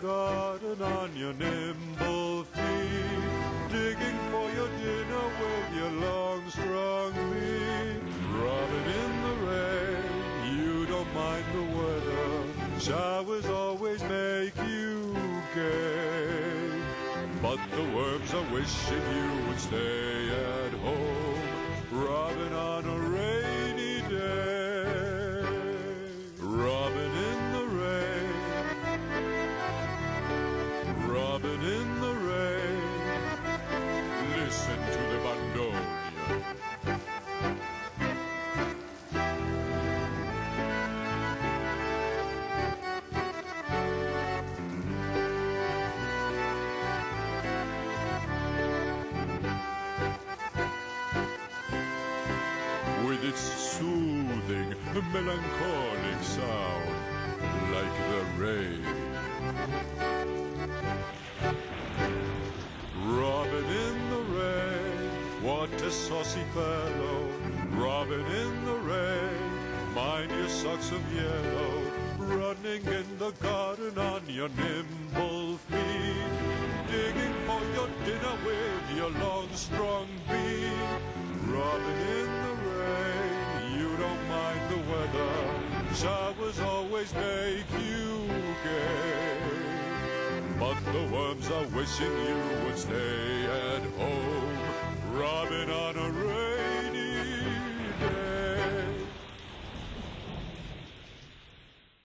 garden on your nimble feet, digging for your dinner with your long, strong beak. Robin in the rain, you don't mind the weather, showers always make you gay. But the worms are wishing you would stay at home, Robin on a rainy day. Robin in the rain, Robin in the rain, listen to the bandoneon. With its soothing, melancholic sound, like the rain. Robin in the rain, what a saucy fellow. Robin in the rain, mind your socks of yellow. Running in the garden on your nimble feet, digging for your dinner with your long, strong beak. Robin in the rain, you don't mind the weather, showers always make you gay. But the worms are wishing you would stay